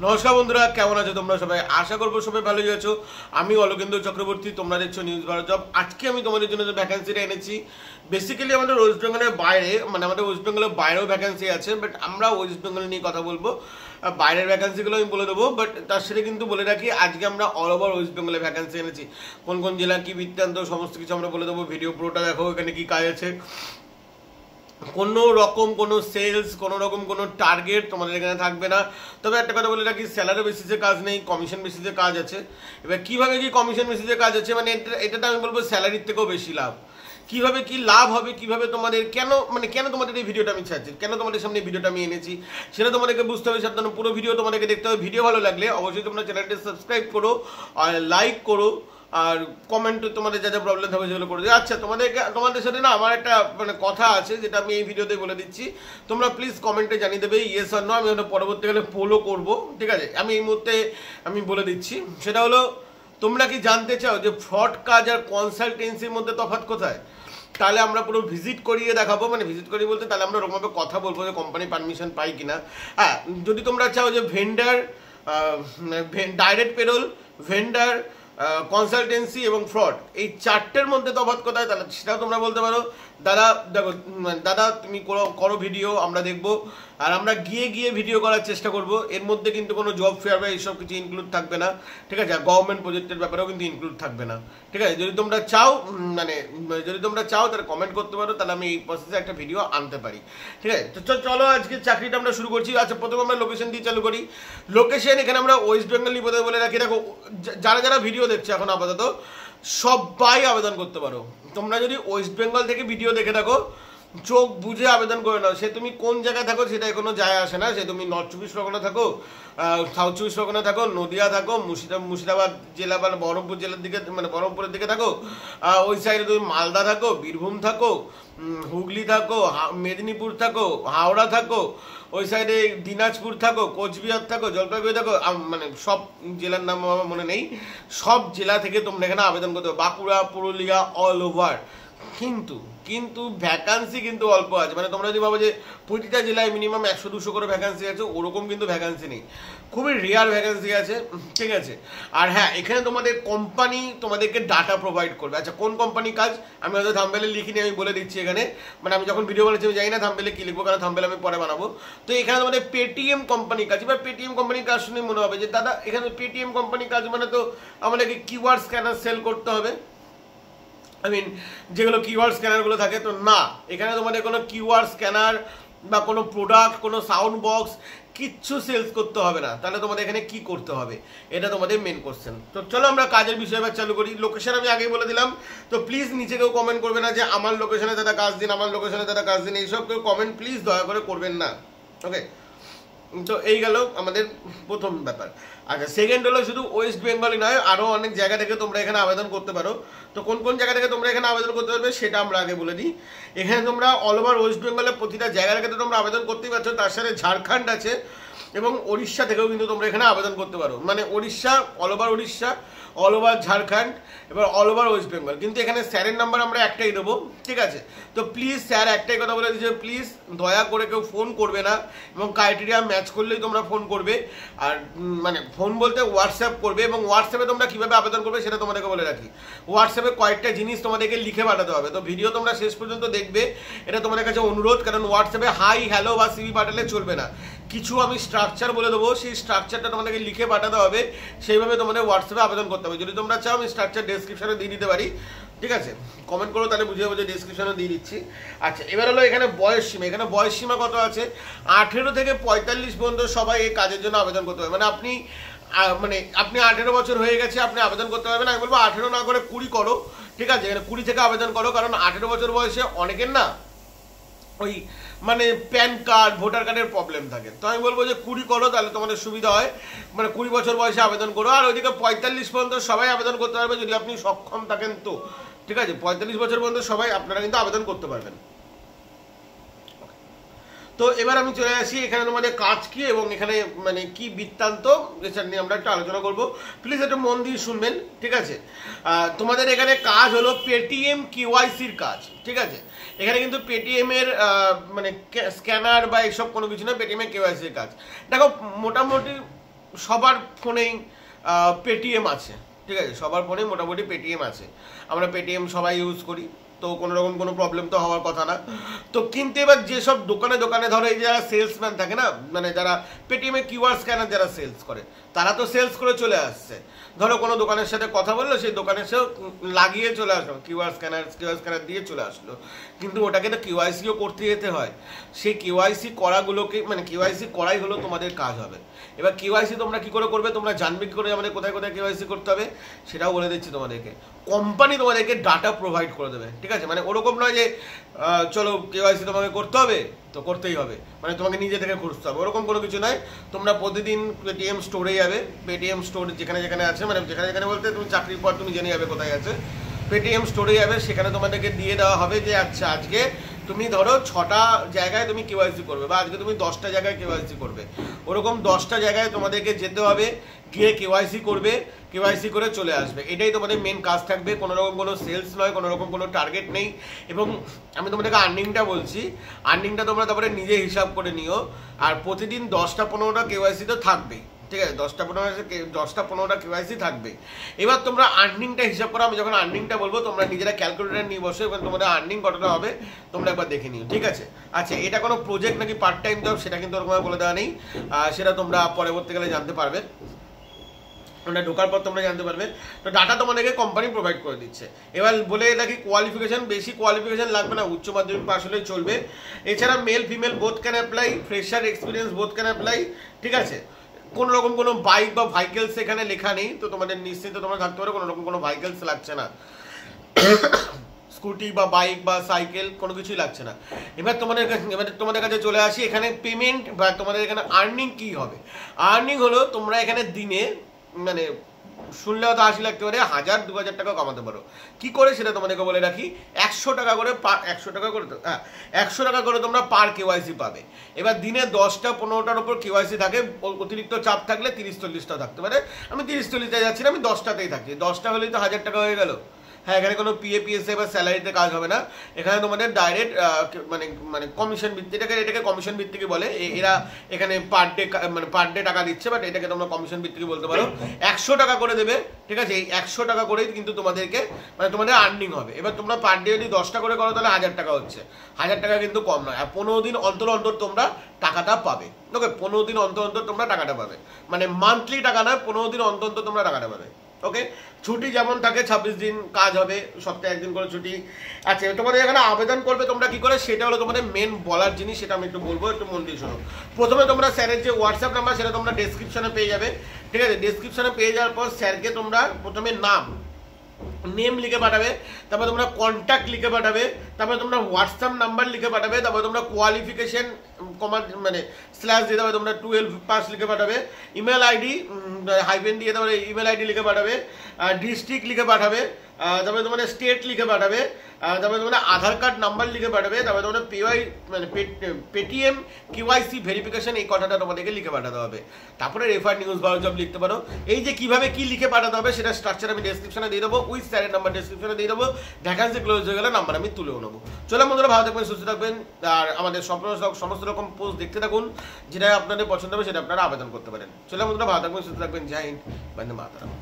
নমস্কার বন্ধুরা, কেমন আছো তোমরা সবাই? আশা করবো সবাই ভালোই আছো। আমি অলোকেন্দ্র চক্রবর্তী, তোমরা দেখছো নিউজ ভারত জব। আজকে আমি তোমাদের জন্য যে ভ্যাকেন্সিটা এনেছি, বেসিক্যালি আমাদের ওয়েস্ট বেঙ্গলের বাইরে, মানে আমাদের ওয়েস্ট বেঙ্গলের বাইরেও ভ্যাকেন্সি আছে, বাট আমরা ওয়েস্ট বেঙ্গল নিয়ে কথা বলবো। বাইরের ভ্যাকেন্সিগুলো আমি বলে দেবো, বাট তার সাথে কিন্তু বলে রাখি আজকে আমরা অল ওভার ওয়েস্ট বেঙ্গলে ভ্যাকেন্সি এনেছি। কোন কোন জেলা কি বৃত্তান্ত সমস্ত কিছু আমরা বলে দেবো। ভিডিও পুরোটা দেখো, এখানে কি কাজ আছে। কোনো রকম কোনো সেলস, কোনো রকম কোনো টার্গেট তোমাদের এখানে থাকবে না। তবে একটা কথা বলে রাখি, স্যালারি বেসিসে কাজ নেই, কমিশন বেসিসে কাজ আছে। এবার কিভাবে কি কমিশন বেসিসে কাজ আছে, মানে এটাতে আমি বলবো স্যালারির থেকেও বেশি লাভ। কিভাবে কি লাভ হবে, কিভাবে তোমাদের কেন তোমাদের এই ভিডিওটা আমি চাচ্ছি, কেন তোমাদের সামনে এই ভিডিওটা আমি এনেছি, সেটা তোমাদেরকে বুঝতে হবে। সাবধান, পুরো ভিডিও তোমাদেরকে দেখতে হবে। ভিডিও ভালো লাগলে অবশ্যই তোমরা চ্যানেলটা সাবস্ক্রাইব করো আর লাইক করো, আর কমেন্টে তোমাদের যা যা প্রবলেম থাকবে সেগুলো করে দিও। আচ্ছা, তোমাদের সাথে না আমার একটা মানে কথা আছে, যেটা আমি এই ভিডিওতে বলে দিচ্ছি। তোমরা প্লিজ কমেন্টে জানিয়ে দেবে ইয়েস আর নো। আমি ওটা পরবর্তীকালে পোলও করবো, ঠিক আছে? আমি এই মুহূর্তে আমি বলে দিচ্ছি, সেটা হলো, তোমরা কি জানতে চাও যে ফ্রড কাজ আর কনসালটেন্সির মধ্যে তফাৎ কোথায়? তাহলে আমরা পুরো ভিজিট করিয়ে দেখাবো, মানে ভিজিট করিয়ে বলতে তাহলে আমরা ওরকমভাবে কথা বলবো যে কোম্পানি পারমিশন পাই কিনা। হ্যাঁ, যদি তোমরা চাও যে vendor, direct payroll, vendor, consultancy এবং ফ্রড, এই চারটের মধ্যে তফাৎ কোথায়, তাহলে সেটাও তোমরা বলতে পারো। দাদা দেখো, দাদা তুমি করো ভিডিও, আমরা দেখবো, আর আমরা গিয়ে গিয়ে ভিডিও করার চেষ্টা করব। এর মধ্যে কিন্তু কোনো জব ফেয়ার বা এইসব কিছু ইনক্লুড থাকবে না, ঠিক আছে? গভর্নমেন্ট প্রজেক্টের ব্যাপারেও কিন্তু ইনক্লুড থাকবে না, ঠিক আছে? যদি তোমরা চাও যদি তোমরা চাও তাহলে কমেন্ট করতে পারো, তাহলে আমি এই প্রসেসে একটা ভিডিও আনতে পারি, ঠিক আছে? তো চলো আজকে চাকরিটা আমরা শুরু করছি। আচ্ছা, প্রথমে আমরা লোকেশন দিয়ে চালু করি। লোকেশন এখানে আমরা ওয়েস্ট বেঙ্গল নিয়ে বলে রাখি। দেখো, যারা যারা ভিডিও দেখছে এখন আপাতত সবাই আবেদন করতে পারো। তোমরা যদি ওয়েস্ট বেঙ্গল থেকে ভিডিও দেখে থাকো, চোখ বুঝে আবেদন করে নাও। সে তুমি কোন জায়গায় থাকো সেটা কোনো যায় আসে না। সে তুমি নর্থ 24 পরগনা থাকো, সাউথ 24 পরগনা থাকো, নদিয়া থাকো, মুর্শিদাবাদ জেলা মানে বহরমপুর জেলার দিকে, মানে বহরমপুরের দিকে থাকো, ওই সাইডে তুমি মালদা থাকো, বীরভূম থাকো, হুগলি থাকো, মেদিনীপুর থাকো, হাওড়া থাকো, ওই সাইডে দিনাজপুর থাকো, কোচবিহার থাকো, জলপাইগুড়ি থাকো, মানে সব জেলার নাম আমার মনে নেই। সব জেলা থেকে তোমরা এখানে আবেদন করতে হবে। Bankura, Purulia, all over. কিন্তু ভ্যাকান্সি কিন্তু অল্প আছে। মানে তোমরা যদি ভাবো যে প্রতিটা জেলায় মিনিমাম 100-200 করে ভ্যাকান্সি আছে, ওরকম কিন্তু ভ্যাকান্সি নেই। খুবই রেয়ার ভ্যাকান্সি আছে, ঠিক আছে? আর হ্যাঁ, এখানে তোমাদের কোম্পানি তোমাদেরকে ডাটা প্রোভাইড করবে। আচ্ছা, কোন কোম্পানি কাজ আমি হয়তো থাম্বনেলে লিখিনি, আমি বলে দিচ্ছি এখানে। মানে আমি যখন ভিডিও বানাচ্ছি আমি জানি না থাম্বনেলে কি লিখবো, কারণ থাম্বনেল আমি পরে বানাবো। তো এখানে তোমাদের পেটিএম কোম্পানি কাজ। এবার পেটিএম কোম্পানির কাজ শুনে মনে হবে যে দাদা, এখানে পেটিএম কোম্পানি কাজ মানে তো আমাদেরকে কিওয়ার্ড স্ক্যানার সেল করতে হবে, যেগুলো কিওয়ার্ড স্ক্যানারগুলো থাকে। তো না, এখানে তোমাদের কোনো কিওয়ার্ড স্ক্যানার বা কোনো প্রোডাক্ট, কোনো সাউন্ড বক্স কিচ্ছু সেলস করতে হবে না। তাহলে তোমাদের এখানে কি করতে হবে, এটা তোমাদের মেন কোশ্চেন। তো চলো আমরা কাজের বিষয় এবার চালু করি। লোকেশন আমি আগেই বলে দিলাম, তো প্লিজ নিচে কেউ কমেন্ট করবে না যে আমার লোকেশনে দাদা কাজ দিন, আমার লোকেশনে দাদা কাজ দিন, এইসব কেউ কমেন্ট প্লিজ দয়া করে করবেন না, ওকে? তো এই গেল আমাদের প্রথম ব্যাপার। আচ্ছা, সেকেন্ড হলো শুধু ওয়েস্ট বেঙ্গলই নয়, আরও অনেক জায়গা থেকে তোমরা এখানে আবেদন করতে পারো। তো কোন কোন জায়গা থেকে তোমরা এখানে আবেদন করতে পারবে সেটা আমরা আগে বলে দিই। এখানে তোমরা অল ওভার ওয়েস্ট বেঙ্গলের প্রতিটা জায়গা থেকে তোমরা আবেদন করতেই পারছো। তার সাথে ঝাড়খণ্ড আছে এবং উড়িষ্যা থেকেও কিন্তু তোমরা এখানে আবেদন করতে পারো। মানে Orissa, all over Orissa, all over Jharkhand, এবার অল ওভার ওয়েস্ট বেঙ্গল। কিন্তু এখানে স্যারের নাম্বার আমরা একটাই দেবো, ঠিক আছে? তো প্লিজ স্যার একটাই কথা বলে দিচ্ছে, প্লিজ দয়া করে কেউ ফোন করবে না, এবং ক্রাইটেরিয়া ম্যাচ করলেই তোমরা ফোন করবে। আর মানে ফোন বলতে হোয়াটসঅ্যাপ করবে, এবং হোয়াটসঅ্যাপে তোমরা কীভাবে আবেদন করবে সেটা তোমাদেরকে বলে রাখি। হোয়াটসঅ্যাপে কয়েকটা জিনিস তোমাদেরকে লিখে পাঠাতে হবে। তো ভিডিও তোমরা শেষ পর্যন্ত দেখবে, এটা তোমাদের কাছে অনুরোধ। কারণ হোয়াটসঅ্যাপে হাই, হ্যালো বা সিভি পাঠালে চলবে না। কিছু আমি স্ট্রাকচার বলে দেবো, সেই স্ট্রাকচারটা তোমাদেরকে লিখে পাঠাতে হবে, সেইভাবে তোমাদের হোয়াটসঅ্যাপে আবেদন করতে হবে। যদি তোমরা চাও আমি স্ট্রাকচার ডেসক্রিপশনে দিয়ে দিতে পারি, ঠিক আছে? কমেন্ট করো, তাহলে বুঝে যাবো যে ডেসক্রিপশনে দিয়ে দিচ্ছি। আচ্ছা, এবার হলো এখানে বয়স সীমা। এখানে বয়স সীমা কত আছে? 18 থেকে 45 পর্যন্ত সবাই এই কাজের জন্য আবেদন করতে হবে। মানে আপনি 18 বছর হয়ে গেছে, আপনি আবেদন করতে পারবেন। আমি বলবো 18 না করে 20 করো, ঠিক আছে? এখানে 20 থেকে আবেদন করো, কারণ 18 বছর বয়সে অনেকের না ওই মানে প্যান কার্ড, ভোটার কার্ডের প্রবলেম থাকে। তো আমি বলবো যে 20 করো, তাহলে তোমাদের সুবিধা হয়। মানে 20 বছর বয়সে আবেদন করো। আর ওইদিকে 45 পর্যন্ত সবাই আবেদন করতে পারবে, যদি আপনি সক্ষম থাকেন তো, ঠিক আছে? 45 বছর পর্যন্ত সবাই আপনারা কিন্তু আবেদন করতে পারবেন। তো এবার আমি চলে আসি এখানে তোমাদের কাজ কি এবং এখানে মানে কি বৃত্তান্ত, যেটা নিয়ে আমরা একটু আলোচনা করবো। প্লিজ একটু মন দিয়ে শুনবেন, ঠিক আছে? তোমাদের এখানে কাজ হলো পেটিএম কিওয়াইসির কাজ, ঠিক আছে? এখানে কিন্তু পেটিএম এর মানে স্ক্যানার বা এইসব কোনো কিছু না, পেটিএম এর কেওয়াইসির কাজ। দেখো, মোটামুটি সবার ফোনেই পেটিএম আছে, ঠিক আছে, সবার ফোনে মোটামুটি পেটিএম আছে, আমরা পেটিএম সবাই ইউজ করি, তো কোনো রকম কোনো প্রবলেম তো হওয়ার কথা না। তো কিন্তু এবার যেসব দোকানে দোকানে ধরো এই যারা সেলসম্যান থাকে না, মানে যারা পেটিএমে কিউআর স্ক্যানার যারা সেলস করে, তারা তো সেলস করে চলে আসছে, ধরো কোনো দোকানের সাথে কথা বললো, সেই দোকানে সেও লাগিয়ে চলে আসলো, কিউআর স্ক্যানার দিয়ে চলে আসলো, কিন্তু ওটাকে তো কিউআইসিও করতে যেতে হয়, সেই কিউআইসি করাগুলোকে, মানে কিউআইসি করাই হলো তোমাদের কাজ হবে। এবার কিউআইসি তোমরা কি করে করবে, তোমরা জানবে কি করে আমাদের কোথায় কোথায় কিউআইসি করতে হবে, সেটাও বলে দিচ্ছি তোমাদেরকে। কোম্পানি তোমাদেরকে ডাটা প্রোভাইড করে দেবে, ঠিক আছে, মানে ওরকম নয় যে চলো কেওয়াইসি তোমাকে করতে হবে তো করতেই হবে, মানে তোমাকে নিজে থেকে করতে হবে, ওরকম কোনো কিছু নয়। তোমরা প্রতিদিন পেটিএম স্টোরে যাবে, পেটিএম স্টোর যেখানে যেখানে আছে, মানে যেখানে যেখানে বলতে তুমি চাকরির পর তুমি জেনে যাবে কোথায় আছে, পেটিএম স্টোরে যাবে, সেখানে তোমাদেরকে দিয়ে দেওয়া হবে যে আচ্ছা আজকে তুমি ধরো 6টা জায়গায় তুমি কেওয়াইসি করবে, বা আজকে তুমি 10টা জায়গায় কেওয়াইসি করবে, ওরকম 10টা জায়গায় তোমাদেরকে যেতে হবে, গিয়ে কেওয়াইসি করবে, কেওয়াইসি করে চলে আসবে, এটাই তোমাদের মেন কাজ থাকবে। কোনো রকম কোনো সেলস নয়, কোনো রকম কোনো টার্গেট নেই। এবং আমি তোমাদেরকে আর্নিংটা বলছি, আর্নিংটা তোমরা তারপরে নিজে হিসাব করে নিও। আর প্রতিদিন 10টা-15টা কেওয়াইসি তো থাকবেই, ঠিক আছে, 10টা-15টা কেওয়াইসি থাকবে। এবার তোমরা আর্নিংটা হিসাব করো, আমি যখন আর্নিংটা বলবো তোমরা নিজেরা ক্যালকুলেটার নিয়ে বসো, এবং তোমাদের আর্নিং কতটা হবে তোমরা একবার দেখে নিও, ঠিক আছে। আচ্ছা, এটা কোনো প্রজেক্ট নাকি পার্ট টাইম জব সেটা কিন্তু ওরকম বলে দেওয়া নেই, সেটা তোমরা পরবর্তীকালে জানতে পারবে, ওটা ঢোকার পর তোমরা জানতে পারবে। তো ডাটা তোমাদেরকে কোম্পানি প্রোভাইড করে দিচ্ছে। এবার বলে নাকি কোয়ালিফিকেশন, বেশি কোয়ালিফিকেশন লাগবে না, উচ্চ মাধ্যমিক পাস হলেই চলবে। এছাড়া male female both can apply, fresher experience both can apply, ঠিক আছে। কোনো রকম কোনো বাইক বা ভেহিকেলস এখানে লেখা নেই, তো তোমাদের নিশ্চিন্ত তোমরা থাকতে পারো, কোনো রকম কোনো ভেহিকেলস লাগছে না, স্কুটি বা বাইক বা সাইকেল কোনো কিছুই লাগছে না। এবার তোমাদের কাছে চলে আসি, এখানে পেমেন্ট বা তোমাদের এখানে আর্নিং কি হবে। আর্নিং হলো তোমরা এখানে দিনে, মানে শুনলে হয়তো 80 লাগতে পারে, 1000-2000 টাকা কামাতে পারো। কি করে সেটা তোমাদেরকে বলে রাখি, 100 টাকা করে 100 টাকা করে, হ্যাঁ 100 টাকা করে তোমরা পার কেওয়াইসি পাবে। এবার দিনে 10টা-15টার উপর কেওয়াইসি থাকে, অতিরিক্ত চাপ থাকলে 30-40টা থাকতে পারে, আমি 30-40টায় যাচ্ছি না, আমি 10টাতেই থাকি, 10টা হলেই তো 1000 টাকা হয়ে গেল। হ্যাঁ, এখানে কোনো পিএপিএসএ বা স্যালারিতে কাজ হবে না, এখানে তোমাদের ডাইরেক্ট মানে কমিশন ভিত্তিক, এটাকে কমিশন ভিত্তিকই বলে, এরা এখানে পার ডে টাকা দিচ্ছে, বাট এটাকে তোমরা কমিশন ভিত্তিকই বলতে পারো। 100 টাকা করে দেবে, ঠিক আছে, এই 100 টাকা করেই কিন্তু তোমাদেরকে, মানে তোমাদের আর্নিং হবে। এবার তোমরা পার ডে যদি 10টা করে করো তাহলে 1000 টাকা হচ্ছে, 1000 টাকা কিন্তু কম নয়। আর 15 দিন অন্তর অন্তর তোমরা টাকাটা পাবে, ওকে, 15 দিন অন্তর অন্তর তোমরা টাকাটা পাবে, মানে মান্থলি টাকা নয়, 15 দিন অন্তর অন্তর তোমরা টাকাটা পাবে, ওকে। ছুটি যেমন থাকে 26 দিন কাজ হবে, সপ্তাহে 1 দিন করে ছুটি। আচ্ছা, তোমাদের এখানে আবেদন করবে তোমরা কি করে, সেটা হলো তোমাদের মেন বলার জিনিস, সেটা আমি একটু বলবো, একটু মন দিয়ে শোনো। প্রথমে তোমরা স্যারের যে হোয়াটসঅ্যাপ নাম্বার সেটা তোমরা ডেসক্রিপশনে পেয়ে যাবে, ঠিক আছে। ডেসক্রিপশনে পেয়ে যাওয়ার পর স্যারকে তোমরা প্রথমে নেম লিখে পাঠাবে, তারপর তোমরা কন্ট্যাক্ট লিখে পাঠাবে, তারপরে তোমরা হোয়াটসঅ্যাপ নাম্বার লিখে পাঠাবে, তারপরে তোমরা কোয়ালিফিকেশন মানে স্ল্যাশ দিয়ে দেবে, তোমরা 12 পাস লিখে পাঠাবে, ইমেল আইডি হাইফেন দিয়ে তারপরে ইমেল আইডি লিখে পাঠাবে, ডিস্ট্রিক্ট লিখে পাঠাবে, তারপরে তোমাদের স্টেট লিখে পাঠাবে, তারপরে তোমরা আধার কার্ড নাম্বার লিখে পাঠাবে, তারপরে তোমরা মানে পেটিএম কিউআইসি ভেরিফিকেশন, এই কথাটা তোমাদেরকে লিখে পাঠাতে হবে। তারপরে রেফার নিউজ 12 জব লিখতে পারো। এই যে কিভাবে কি লিখে পাঠাতে হবে সেটা স্ট্রাকচার আমি ডেসক্রিপশনে দিয়ে দেবো, উইথ স্যারের নাম্বার ডেসক্রিপশনে দিয়ে দেবো, ভ্যাকান্সি ক্লোজ হয়ে গেলে নাম্বার আমি তুলেও নেবো। চলো বন্ধুরা, ভালো থাকবেন, সুস্থ থাকবেন, আর আমাদের সমস্ত রকম পোস্ট দেখতে থাকুন, যেটা আপনাদের পছন্দ হবে সেটা আপনারা আবেদন করতে পারেন। চলো বন্ধুরা, ভালো থাকবেন, সুস্থ থাকবেন, জয় হিন্দ, বন্দে মাতরম।